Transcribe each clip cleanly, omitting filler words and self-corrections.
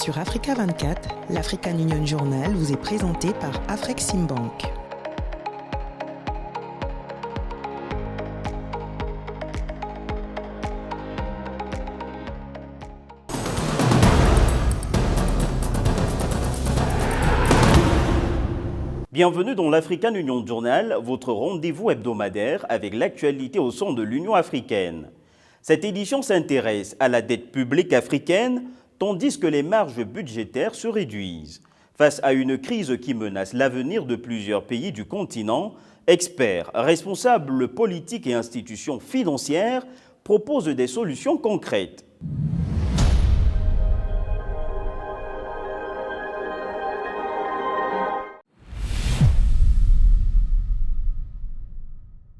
Sur Africa 24, l'African Union Journal vous est présenté par Afreximbank. Bienvenue dans l'African Union Journal, votre rendez-vous hebdomadaire avec l'actualité au sein de l'Union africaine. Cette édition s'intéresse à la dette publique africaine, tandis que les marges budgétaires se réduisent. Face à une crise qui menace l'avenir de plusieurs pays du continent, experts, responsables politiques et institutions financières proposent des solutions concrètes.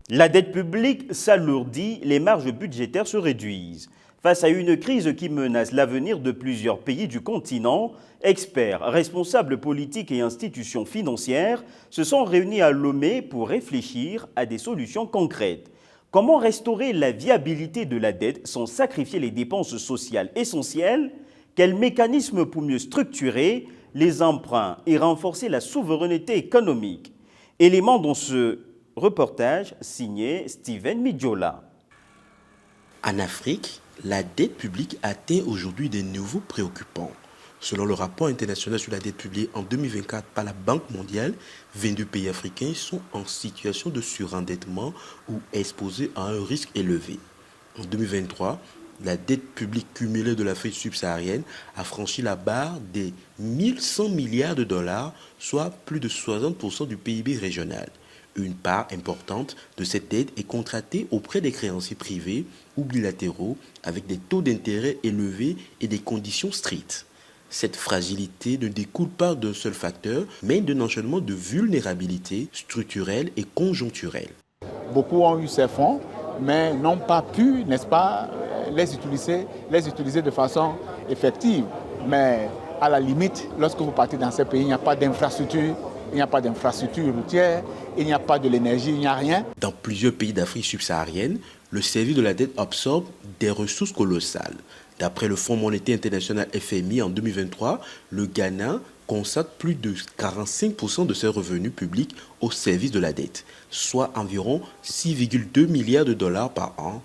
La dette publique s'alourdit, les marges budgétaires se réduisent. Face à une crise qui menace l'avenir de plusieurs pays du continent, experts, responsables politiques et institutions financières se sont réunis à Lomé pour réfléchir à des solutions concrètes. Comment restaurer la viabilité de la dette sans sacrifier les dépenses sociales essentielles? Quels mécanismes pour mieux structurer les emprunts et renforcer la souveraineté économique? Élément dans ce reportage signé Steven Midjola. En Afrique, la dette publique atteint aujourd'hui des niveaux préoccupants. Selon le rapport international sur la dette publique en 2024 par la Banque mondiale, 22 pays africains sont en situation de surendettement ou exposés à un risque élevé. En 2023, la dette publique cumulée de l'Afrique subsaharienne a franchi la barre des 1100 milliards de dollars, soit plus de 60% du PIB régional. Une part importante de cette dette est contractée auprès des créanciers privés ou bilatéraux avec des taux d'intérêt élevés et des conditions strictes. Cette fragilité ne découle pas d'un seul facteur, mais d'un enchaînement de vulnérabilités structurelles et conjoncturelles. Beaucoup ont eu ces fonds, mais n'ont pas pu, n'est-ce pas, les utiliser de façon effective. Mais à la limite, lorsque vous partez dans ces pays, il n'y a pas d'infrastructure. Il n'y a pas d'infrastructure routière, il n'y a pas de l'énergie, il n'y a rien. Dans plusieurs pays d'Afrique subsaharienne, le service de la dette absorbe des ressources colossales. D'après le Fonds monétaire international FMI en 2023, le Ghana consacre plus de 45% de ses revenus publics au service de la dette, soit environ 6,2 milliards de dollars par an.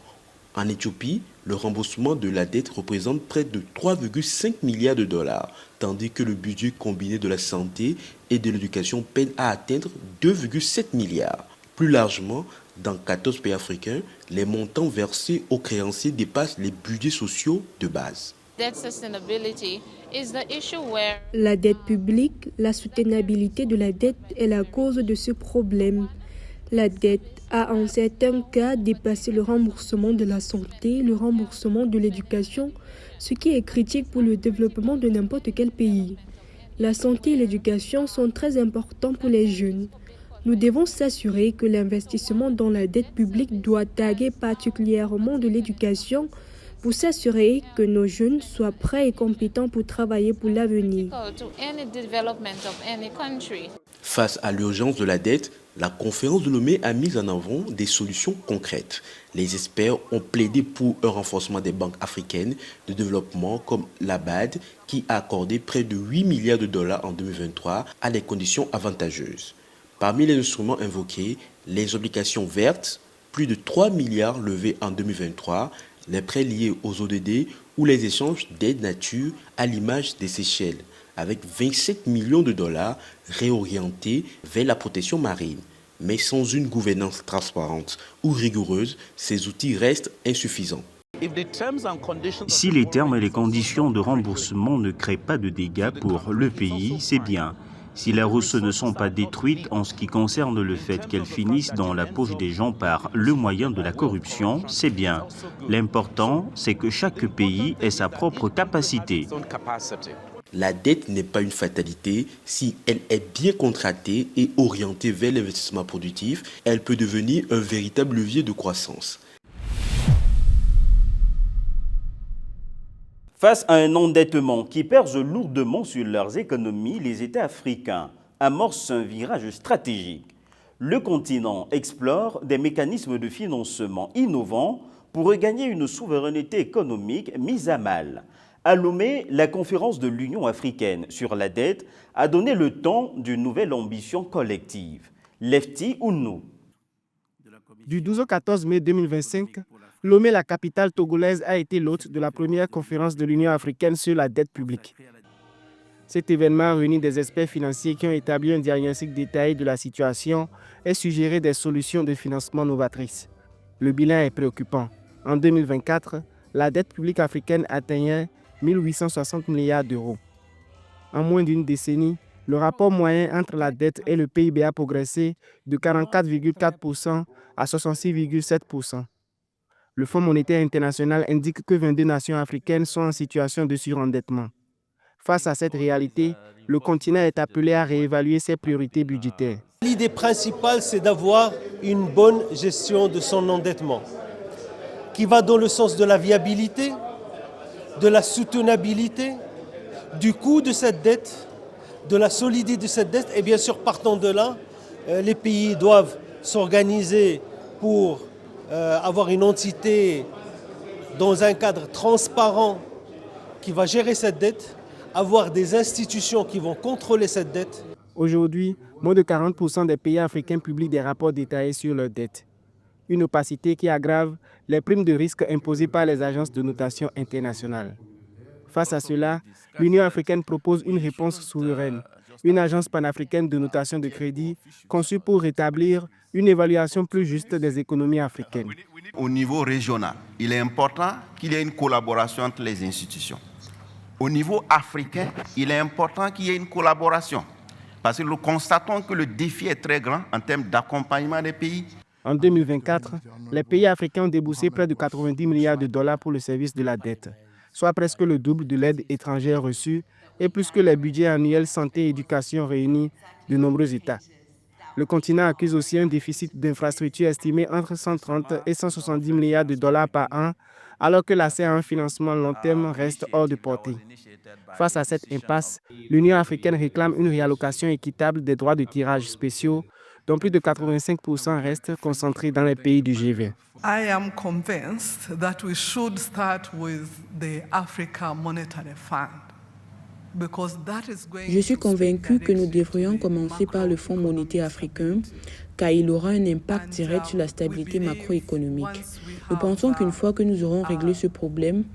En Éthiopie, le remboursement de la dette représente près de 3,5 milliards de dollars, tandis que le budget combiné de la santé et de l'éducation peine à atteindre 2,7 milliards. Plus largement, dans 14 pays africains, les montants versés aux créanciers dépassent les budgets sociaux de base. La dette publique, la soutenabilité de la dette est la cause de ce problème. La dette a en certains cas dépassé le remboursement de la santé, le remboursement de l'éducation, ce qui est critique pour le développement de n'importe quel pays. La santé et l'éducation sont très importants pour les jeunes. Nous devons s'assurer que l'investissement dans la dette publique doit taguer particulièrement de l'éducation pour s'assurer que nos jeunes soient prêts et compétents pour travailler pour l'avenir. Face à l'urgence de la dette, la conférence de Lomé a mis en avant des solutions concrètes. Les experts ont plaidé pour un renforcement des banques africaines de développement comme la BAD, qui a accordé près de 8 milliards de dollars en 2023 à des conditions avantageuses. Parmi les instruments invoqués, les obligations vertes, plus de 3 milliards levés en 2023, les prêts liés aux ODD ou les échanges d'aide nature à l'image des Seychelles, avec 27 millions de dollars réorientés vers la protection marine. Mais sans une gouvernance transparente ou rigoureuse, ces outils restent insuffisants. Si les termes et les conditions de remboursement ne créent pas de dégâts pour le pays, c'est bien. Si les ressources ne sont pas détruites en ce qui concerne le fait qu'elles finissent dans la poche des gens par le moyen de la corruption, c'est bien. L'important, c'est que chaque pays ait sa propre capacité. La dette n'est pas une fatalité. Si elle est bien contractée et orientée vers l'investissement productif, elle peut devenir un véritable levier de croissance. Face à un endettement qui pèse lourdement sur leurs économies, les États africains amorcent un virage stratégique. Le continent explore des mécanismes de financement innovants pour regagner une souveraineté économique mise à mal. À Lomé, la conférence de l'Union africaine sur la dette a donné le ton d'une nouvelle ambition collective. Lefty Ounou. Du 12 au 14 mai 2025, Lomé, la capitale togolaise, a été l'hôte de la première conférence de l'Union africaine sur la dette publique. Cet événement réunit des experts financiers qui ont établi un diagnostic détaillé de la situation et suggéré des solutions de financement novatrices. Le bilan est préoccupant. En 2024, la dette publique africaine atteignait 1 860 milliards d'euros. En moins d'une décennie, le rapport moyen entre la dette et le PIB a progressé de 44,4% à 66,7%. Le Fonds monétaire international indique que 22 nations africaines sont en situation de surendettement. Face à cette réalité, le continent est appelé à réévaluer ses priorités budgétaires. L'idée principale, c'est d'avoir une bonne gestion de son endettement, qui va dans le sens de la viabilité, de la soutenabilité, du coût de cette dette, de la solidité de cette dette. Et bien sûr, partant de là, les pays doivent s'organiser pour avoir une entité dans un cadre transparent qui va gérer cette dette, avoir des institutions qui vont contrôler cette dette. Aujourd'hui, moins de 40% des pays africains publient des rapports détaillés sur leurs dettes. Une opacité qui aggrave les primes de risque imposées par les agences de notation internationales. Face à cela, l'Union africaine propose une réponse souveraine, une agence panafricaine de notation de crédit conçue pour rétablir une évaluation plus juste des économies africaines. Au niveau régional, il est important qu'il y ait une collaboration entre les institutions. Au niveau africain, il est important qu'il y ait une collaboration parce que nous constatons que le défi est très grand en termes d'accompagnement des pays. En 2024, les pays africains ont déboursé près de 90 milliards de dollars pour le service de la dette, soit presque le double de l'aide étrangère reçue et plus que les budgets annuels santé et éducation réunis de nombreux États. Le continent accuse aussi un déficit d'infrastructures estimé entre 130 et 170 milliards de dollars par an, alors que l'accès à un financement long terme reste hors de portée. Face à cette impasse, l'Union africaine réclame une réallocation équitable des droits de tirage spéciaux, dont plus de 85% restent concentrés dans les pays du G20. I am convinced that we should start with the Africa Monetary Fund. Je suis convaincu que nous devrions commencer par le Fonds monétaire africain, car il aura un impact direct sur la stabilité macroéconomique. Nous pensons qu'une fois que nous aurons réglé ce problème,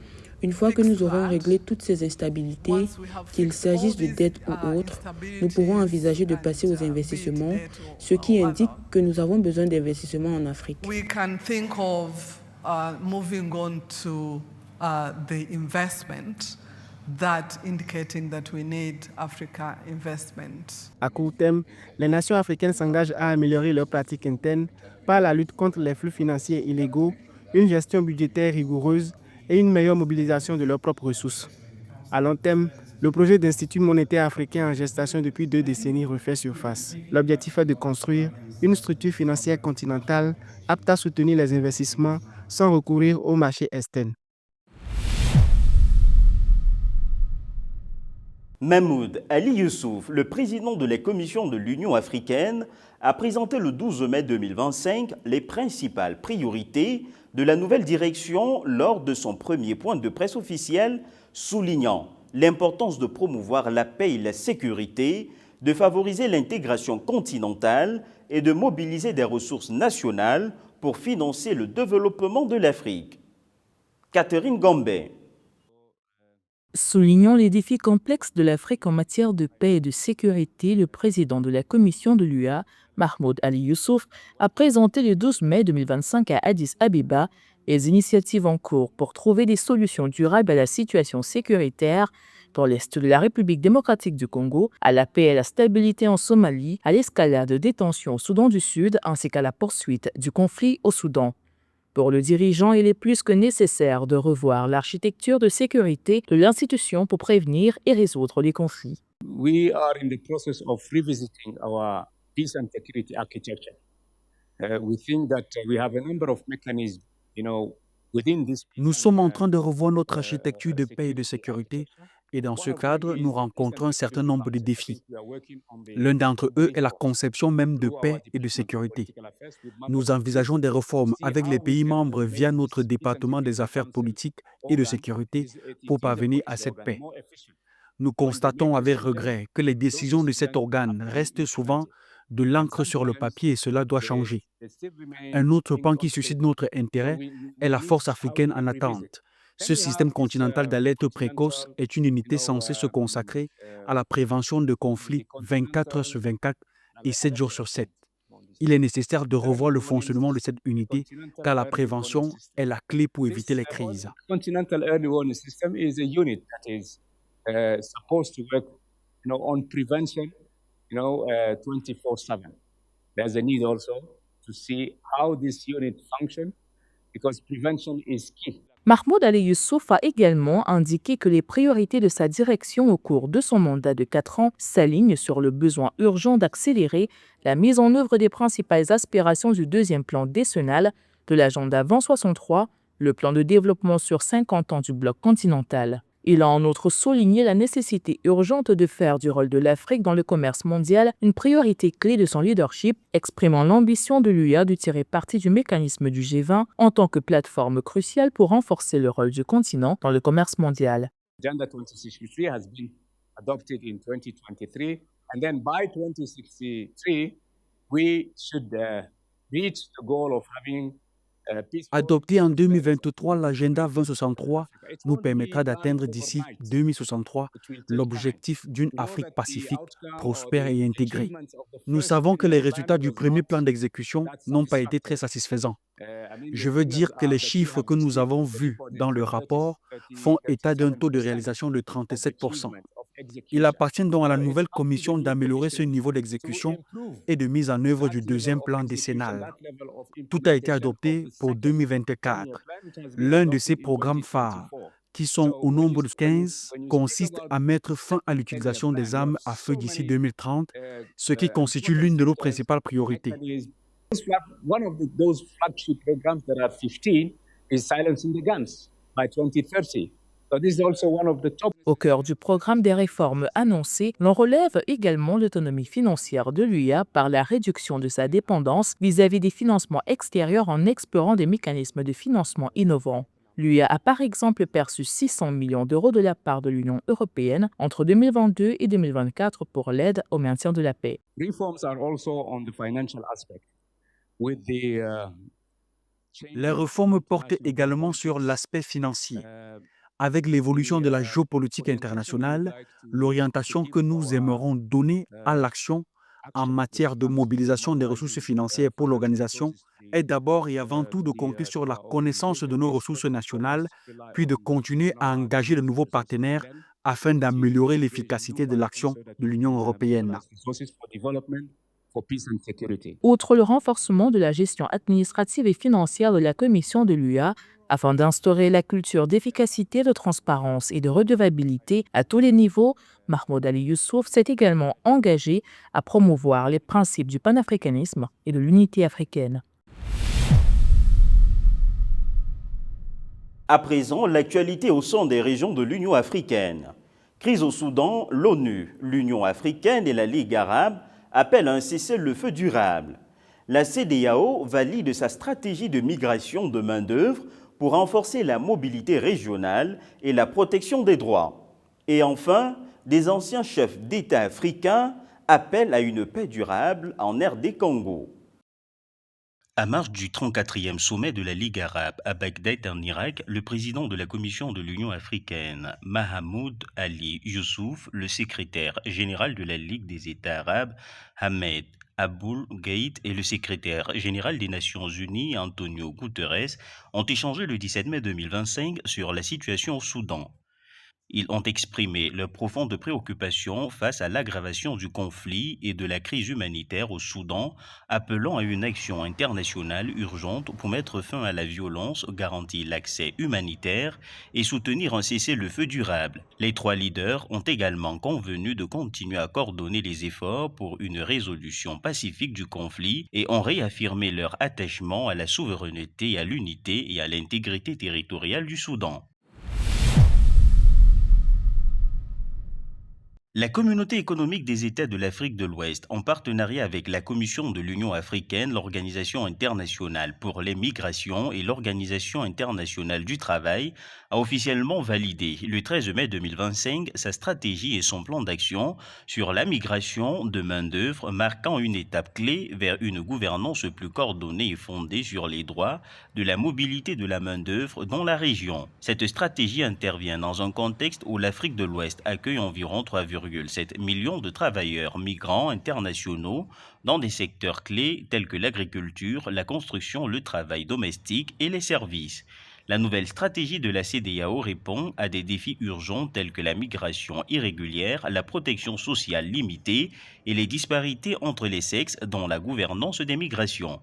une fois que nous aurons réglé toutes ces instabilités, qu'il s'agisse de dette ou autre, nous pourrons envisager de passer aux investissements, ce qui indique que nous avons besoin d'investissements en Afrique. We can think of moving on to the investment. That indicating that we need Africa investment. À court terme, les nations africaines s'engagent à améliorer leurs pratiques internes par la lutte contre les flux financiers illégaux, une gestion budgétaire rigoureuse et une meilleure mobilisation de leurs propres ressources. À long terme, le projet d'Institut monétaire africain en gestation depuis 2 décennies refait surface. L'objectif est de construire une structure financière continentale apte à soutenir les investissements sans recourir au marché externe. Mahmoud Ali Youssouf, le président de la Commission de l'Union africaine, a présenté le 12 mai 2025 les principales priorités de la nouvelle direction lors de son premier point de presse officiel, soulignant l'importance de promouvoir la paix et la sécurité, de favoriser l'intégration continentale et de mobiliser des ressources nationales pour financer le développement de l'Afrique. Catherine Gombe. Soulignant les défis complexes de l'Afrique en matière de paix et de sécurité, le président de la Commission de l'UA, Mahmoud Ali Youssouf, a présenté le 12 mai 2025 à Addis Abeba les initiatives en cours pour trouver des solutions durables à la situation sécuritaire pour l'Est de la République démocratique du Congo, à la paix et à la stabilité en Somalie, à l'escalade des tensions au Soudan du Sud ainsi qu'à la poursuite du conflit au Soudan. Pour le dirigeant, il est plus que nécessaire de revoir l'architecture de sécurité de l'institution pour prévenir et résoudre les conflits. We are in the process of revisiting our peace and security architecture. We think that we have a number of mechanisms, within this. Nous sommes en train de revoir notre architecture de paix et de sécurité Et dans ce cadre, nous rencontrons un certain nombre de défis. L'un d'entre eux est la conception même de paix et de sécurité. Nous envisageons des réformes avec les pays membres via notre département des affaires politiques et de sécurité pour parvenir à cette paix. Nous constatons avec regret que les décisions de cet organe restent souvent de l'encre sur le papier et cela doit changer. Un autre pan qui suscite notre intérêt est la force africaine en attente. Ce système continental d'alerte précoce est une unité censée se consacrer à la prévention de conflits 24 heures sur 24 et 7 jours sur 7. Il est nécessaire de revoir le fonctionnement de cette unité car la prévention est la clé pour éviter les crises. Continental Early Warning System is a unit that is supposed to work, on prevention, 24/7. There's a need also to see how this unit functions because prevention is key. Mahmoud Ali Youssouf a également indiqué que les priorités de sa direction au cours de son mandat de 4 ans s'alignent sur le besoin urgent d'accélérer la mise en œuvre des principales aspirations du deuxième plan décennal de l'agenda 2063, le plan de développement sur 50 ans du bloc continental. Il a en outre souligné la nécessité urgente de faire du rôle de l'Afrique dans le commerce mondial une priorité clé de son leadership, exprimant l'ambition de l'UA de tirer parti du mécanisme du G20 en tant que plateforme cruciale pour renforcer le rôle du continent dans le commerce mondial. Agenda 2063 has been adopted in 2023, and then by 2063, we should reach the goal of having Adopté en 2023, l'agenda 2063 nous permettra d'atteindre d'ici 2063 l'objectif d'une Afrique pacifique, prospère et intégrée. Nous savons que les résultats du premier plan d'exécution n'ont pas été très satisfaisants. Je veux dire que les chiffres que nous avons vus dans le rapport font état d'un taux de réalisation de 37%. Il appartient donc à la nouvelle commission d'améliorer ce niveau d'exécution et de mise en œuvre du deuxième plan décennal. Tout a été adopté pour 2024. L'un de ces programmes phares, qui sont au nombre de 15, consiste à mettre fin à l'utilisation des armes à feu d'ici 2030, ce qui constitue l'une de nos principales priorités. One of those flagship programs that are 15 is silencing the guns by 2030. Au cœur du programme des réformes annoncées, l'on relève également l'autonomie financière de l'UA par la réduction de sa dépendance vis-à-vis des financements extérieurs en explorant des mécanismes de financement innovants. L'UA a par exemple perçu 600 millions d'euros de la part de l'Union européenne entre 2022 et 2024 pour l'aide au maintien de la paix. Les réformes portent également sur l'aspect financier. Avec l'évolution de la géopolitique internationale, l'orientation que nous aimerons donner à l'action en matière de mobilisation des ressources financières pour l'organisation est d'abord et avant tout de compter sur la connaissance de nos ressources nationales, puis de continuer à engager de nouveaux partenaires afin d'améliorer l'efficacité de l'action de l'Union européenne. Outre le renforcement de la gestion administrative et financière de la Commission de l'UA, afin d'instaurer la culture d'efficacité, de transparence et de redevabilité à tous les niveaux, Mahmoud Ali Youssouf s'est également engagé à promouvoir les principes du panafricanisme et de l'unité africaine. À présent, l'actualité au sein des régions de l'Union africaine. Crise au Soudan, l'ONU, l'Union africaine et la Ligue arabe appellent à un cessez-le-feu durable. La CEDEAO valide sa stratégie de migration de main-d'œuvre pour renforcer la mobilité régionale et la protection des droits. Et enfin, des anciens chefs d'État africains appellent à une paix durable en RD Congo. À marge du 34e sommet de la Ligue arabe à Bagdad en Irak, le président de la Commission de l'Union africaine, Mahamoud Ali Youssouf, le secrétaire général de la Ligue des États arabes, Ahmed Aboul Gaït, et le secrétaire général des Nations Unies, Antonio Guterres, ont échangé le 17 mai 2025 sur la situation au Soudan. Ils ont exprimé leur profonde préoccupation face à l'aggravation du conflit et de la crise humanitaire au Soudan, appelant à une action internationale urgente pour mettre fin à la violence, garantir l'accès humanitaire et soutenir un cessez-le-feu durable. Les trois leaders ont également convenu de continuer à coordonner les efforts pour une résolution pacifique du conflit et ont réaffirmé leur attachement à la souveraineté, à l'unité et à l'intégrité territoriale du Soudan. La Communauté économique des États de l'Afrique de l'Ouest, en partenariat avec la Commission de l'Union africaine, l'Organisation internationale pour les migrations et l'Organisation internationale du travail, a officiellement validé le 13 mai 2025 sa stratégie et son plan d'action sur la migration de main-d'œuvre, marquant une étape clé vers une gouvernance plus coordonnée et fondée sur les droits de la mobilité de la main-d'œuvre dans la région. Cette stratégie intervient dans un contexte où l'Afrique de l'Ouest accueille environ 3,7 millions de travailleurs migrants internationaux dans des secteurs clés tels que l'agriculture, la construction, le travail domestique et les services. La nouvelle stratégie de la CEDEAO répond à des défis urgents tels que la migration irrégulière, la protection sociale limitée et les disparités entre les sexes dans la gouvernance des migrations.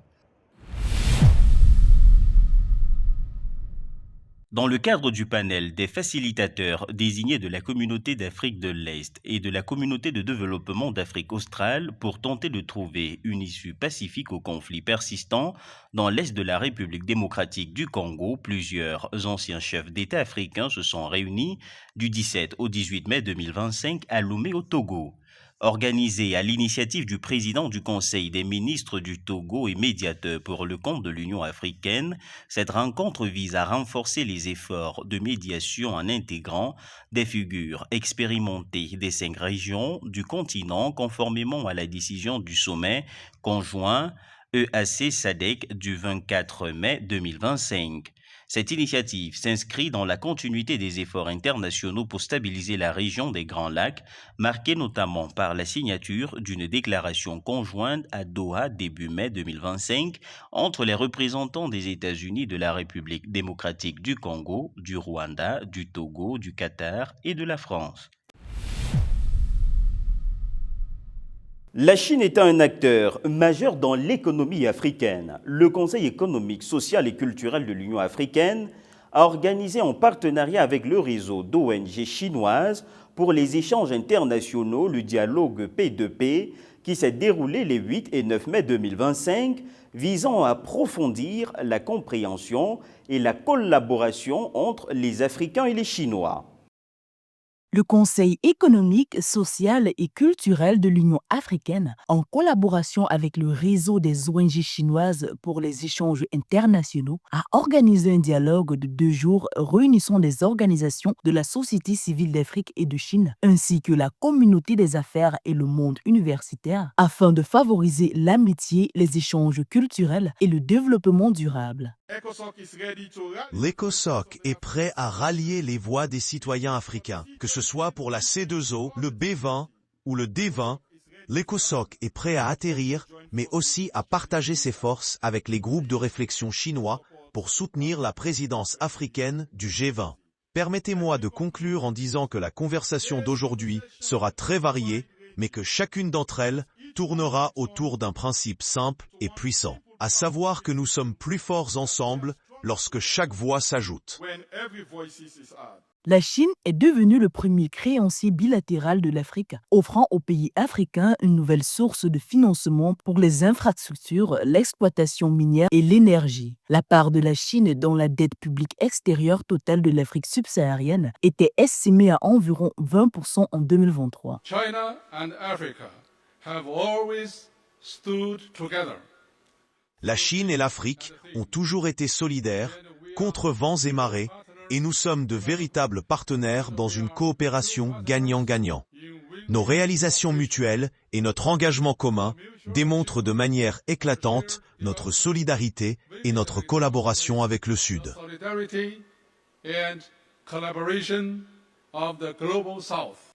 Dans le cadre du panel des facilitateurs désignés de la Communauté d'Afrique de l'Est et de la Communauté de développement d'Afrique australe pour tenter de trouver une issue pacifique aux conflits persistants dans l'Est de la République démocratique du Congo, plusieurs anciens chefs d'État africains se sont réunis du 17 au 18 mai 2025 à Lomé au Togo. Organisé à l'initiative du président du Conseil des ministres du Togo et médiateur pour le compte de l'Union africaine, cette rencontre vise à renforcer les efforts de médiation en intégrant des figures expérimentées des 5 régions du continent conformément à la décision du sommet conjoint EAC-SADC du 24 mai 2025. Cette initiative s'inscrit dans la continuité des efforts internationaux pour stabiliser la région des Grands Lacs, marquée notamment par la signature d'une déclaration conjointe à Doha début mai 2025 entre les représentants des États-Unis, de la République démocratique du Congo, du Rwanda, du Togo, du Qatar et de la France. La Chine est un acteur majeur dans l'économie africaine. Le Conseil économique, social et culturel de l'Union africaine a organisé en partenariat avec le réseau d'ONG chinoises pour les échanges internationaux le dialogue P2P qui s'est déroulé les 8 et 9 mai 2025, visant à approfondir la compréhension et la collaboration entre les Africains et les Chinois. Le Conseil économique, social et culturel de l'Union africaine, en collaboration avec le réseau des ONG chinoises pour les échanges internationaux, a organisé un dialogue de 2 jours réunissant des organisations de la société civile d'Afrique et de Chine, ainsi que la communauté des affaires et le monde universitaire, afin de favoriser l'amitié, les échanges culturels et le développement durable. L'ECOSOC est prêt à rallier les voix des citoyens africains, que ce soit pour la C2O, le B20 ou le D20. L'ECOSOC est prêt à atterrir, mais aussi à partager ses forces avec les groupes de réflexion chinois pour soutenir la présidence africaine du G20. Permettez-moi de conclure en disant que la conversation d'aujourd'hui sera très variée, mais que chacune d'entre elles tournera autour d'un principe simple et puissant, à savoir que nous sommes plus forts ensemble lorsque chaque voix s'ajoute. La Chine est devenue le premier créancier bilatéral de l'Afrique, offrant aux pays africains une nouvelle source de financement pour les infrastructures, l'exploitation minière et l'énergie. La part de la Chine dans la dette publique extérieure totale de l'Afrique subsaharienne était estimée à environ 20% en 2023. China and Africa have always stood together. La Chine et l'Afrique ont toujours été solidaires, contre vents et marées, et nous sommes de véritables partenaires dans une coopération gagnant-gagnant. Nos réalisations mutuelles et notre engagement commun démontrent de manière éclatante notre solidarité et notre collaboration avec le Sud.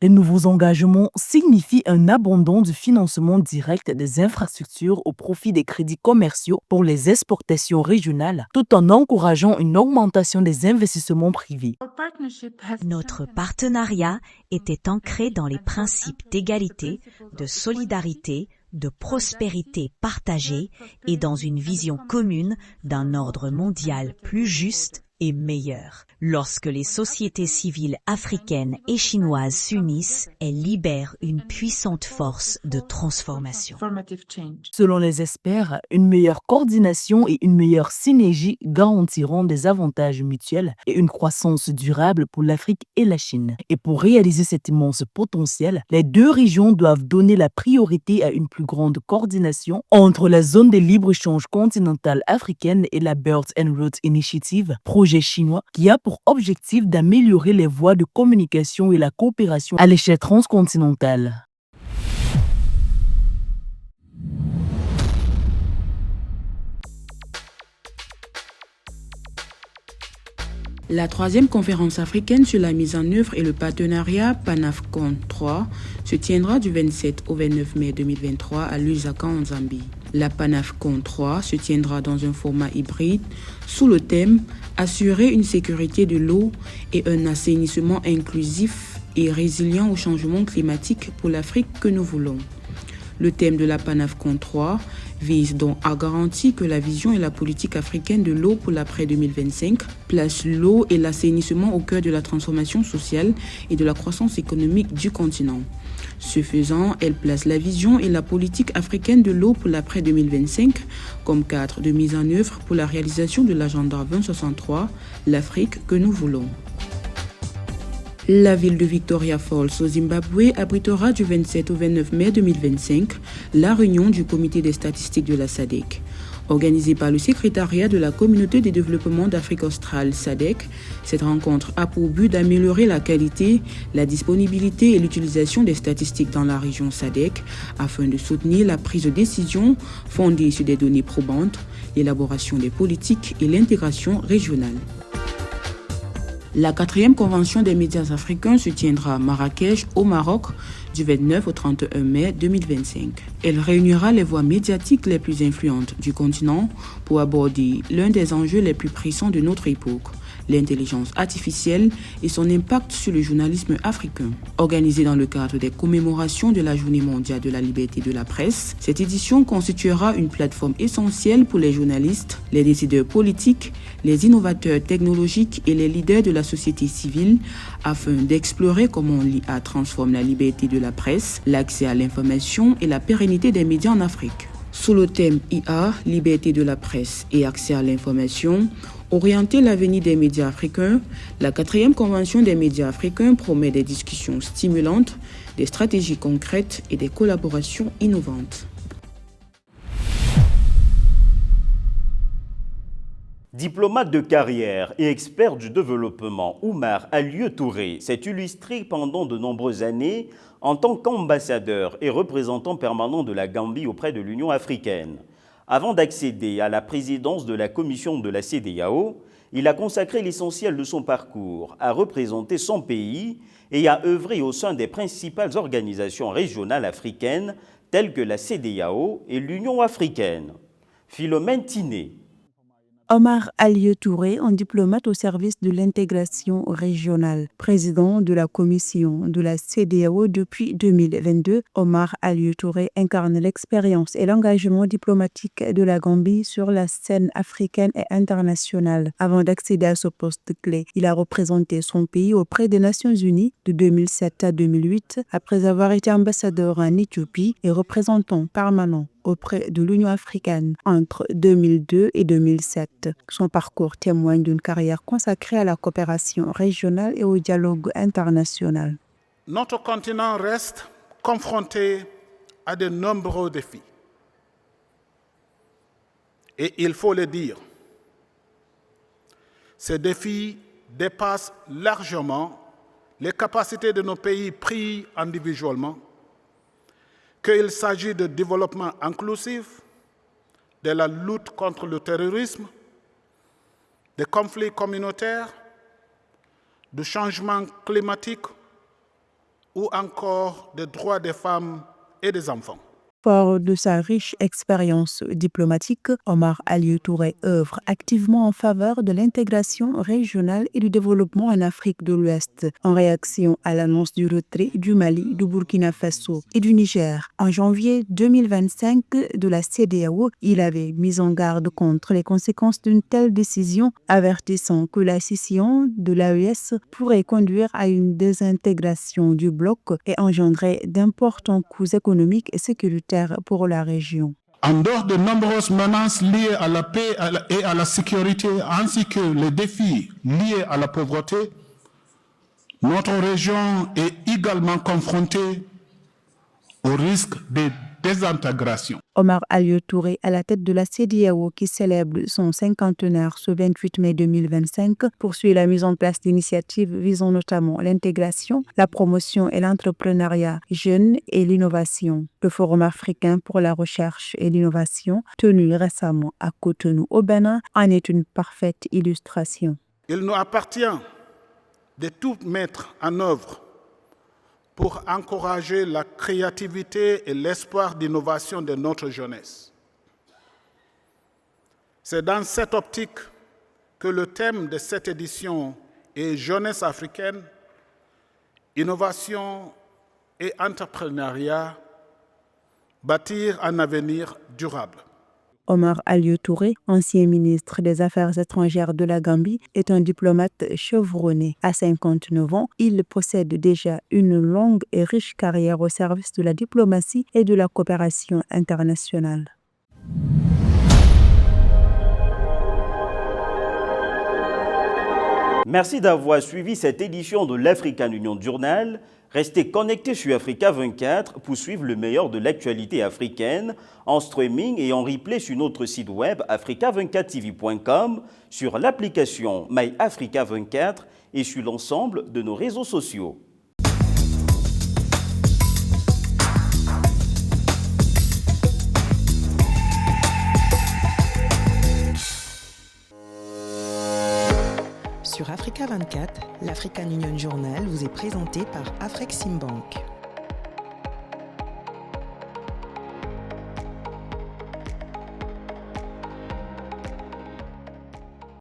Les nouveaux engagements signifient un abandon du financement direct des infrastructures au profit des crédits commerciaux pour les exportations régionales, tout en encourageant une augmentation des investissements privés. Notre partenariat était ancré dans les principes d'égalité, de solidarité, de prospérité partagée et dans une vision commune d'un ordre mondial plus juste et et meilleure. Lorsque les sociétés civiles africaines et chinoises s'unissent, elles libèrent une puissante force de transformation. Selon les experts, une meilleure coordination et une meilleure synergie garantiront des avantages mutuels et une croissance durable pour l'Afrique et la Chine. Et pour réaliser cet immense potentiel, les deux régions doivent donner la priorité à une plus grande coordination entre la zone de libre-échange continentale africaine et la Belt and Road Initiative, projet chinois qui a pour objectif d'améliorer les voies de communication et la coopération à l'échelle transcontinentale. La troisième conférence africaine sur la mise en œuvre et le partenariat PANAFCON 3 se tiendra du 27 au 29 mai 2023 à Lusaka en Zambie. La PANAFCON 3 se tiendra dans un format hybride sous le thème « Assurer une sécurité de l'eau et un assainissement inclusif et résilient au changement climatique pour l'Afrique que nous voulons ». Le thème de la PANAFCON 3 vise donc à garantir que la vision et la politique africaine de l'eau pour l'après 2025 placent l'eau et l'assainissement au cœur de la transformation sociale et de la croissance économique du continent. Ce faisant, elle place la vision et la politique africaine de l'eau pour l'après 2025 comme cadre de mise en œuvre pour la réalisation de l'agenda 2063, l'Afrique que nous voulons. La ville de Victoria Falls au Zimbabwe abritera du 27 au 29 mai 2025 la réunion du comité des statistiques de la SADC. Organisée par le secrétariat de la communauté de développement d'Afrique australe SADC, cette rencontre a pour but d'améliorer la qualité, la disponibilité et l'utilisation des statistiques dans la région SADC afin de soutenir la prise de décision fondée sur des données probantes, l'élaboration des politiques et l'intégration régionale. La 4e convention des médias africains se tiendra à Marrakech, au Maroc, du 29 au 31 mai 2025. Elle réunira les voix médiatiques les plus influentes du continent pour aborder l'un des enjeux les plus pressants de notre époque, l'intelligence artificielle et son impact sur le journalisme africain. Organisée dans le cadre des commémorations de la Journée mondiale de la liberté de la presse, cette édition constituera une plateforme essentielle pour les journalistes, les décideurs politiques, les innovateurs technologiques et les leaders de la société civile afin d'explorer comment l'IA transforme la liberté de la presse, l'accès à l'information et la pérennité des médias en Afrique. Sous le thème IA, liberté de la presse et accès à l'information, orienter l'avenir des médias africains, la 4e convention des médias africains promet des discussions stimulantes, des stratégies concrètes et des collaborations innovantes. Diplomate de carrière et expert du développement, Oumar Alieu Touré s'est illustré pendant de nombreuses années en tant qu'ambassadeur et représentant permanent de la Gambie auprès de l'Union africaine. Avant d'accéder à la présidence de la commission de la CEDEAO, il a consacré l'essentiel de son parcours à représenter son pays et à œuvrer au sein des principales organisations régionales africaines telles que la CEDEAO et l'Union africaine. Philomène Tiné. Oumar Alieu Touré, un diplomate au service de l'intégration régionale, président de la commission de la CEDEAO depuis 2022. Oumar Alieu Touré incarne l'expérience et l'engagement diplomatique de la Gambie sur la scène africaine et internationale. Avant d'accéder à ce poste clé, il a représenté son pays auprès des Nations Unies de 2007 à 2008, après avoir été ambassadeur en Éthiopie et représentant permanent auprès de l'Union africaine entre 2002 et 2007. Son parcours témoigne d'une carrière consacrée à la coopération régionale et au dialogue international. Notre continent reste confronté à de nombreux défis. Et il faut le dire, ces défis dépassent largement les capacités de nos pays pris individuellement, qu'il s'agit de développement inclusif, de la lutte contre le terrorisme, des conflits communautaires, du changement climatique ou encore des droits des femmes et des enfants. Fort de sa riche expérience diplomatique, Omar Alieu Touré œuvre activement en faveur de l'intégration régionale et du développement en Afrique de l'Ouest, en réaction à l'annonce du retrait du Mali, du Burkina Faso et du Niger. En janvier 2025 de la CEDEAO, il avait mis en garde contre les conséquences d'une telle décision, avertissant que la scission de l'AES pourrait conduire à une désintégration du bloc et engendrer d'importants coûts économiques et sécuritaires pour la région. En dehors de nombreuses menaces liées à la paix et à la sécurité, ainsi que les défis liés à la pauvreté, notre région est également confrontée au risque de désintégration. Omar Alieu Touré, à la tête de la CEDEAO qui célèbre son cinquantenaire ce 28 mai 2025, poursuit la mise en place d'initiatives visant notamment l'intégration, la promotion et l'entrepreneuriat jeune et l'innovation. Le Forum africain pour la recherche et l'innovation, tenu récemment à Cotonou au Bénin, en est une parfaite illustration. Il nous appartient de tout mettre en œuvre pour encourager la créativité et l'espoir d'innovation de notre jeunesse. C'est dans cette optique que le thème de cette édition est Jeunesse africaine, innovation et entrepreneuriat, bâtir un avenir durable. Omar Alieu Touré, ancien ministre des Affaires étrangères de la Gambie, est un diplomate chevronné. À 59 ans, il possède déjà une longue et riche carrière au service de la diplomatie et de la coopération internationale. Merci d'avoir suivi cette édition de l'African Union Journal. Restez connectés sur Africa 24 pour suivre le meilleur de l'actualité africaine en streaming et en replay sur notre site web africa24tv.com, sur l'application MyAfrica 24 et sur l'ensemble de nos réseaux sociaux. Sur Africa 24, l'African Union Journal vous est présenté par Afreximbank.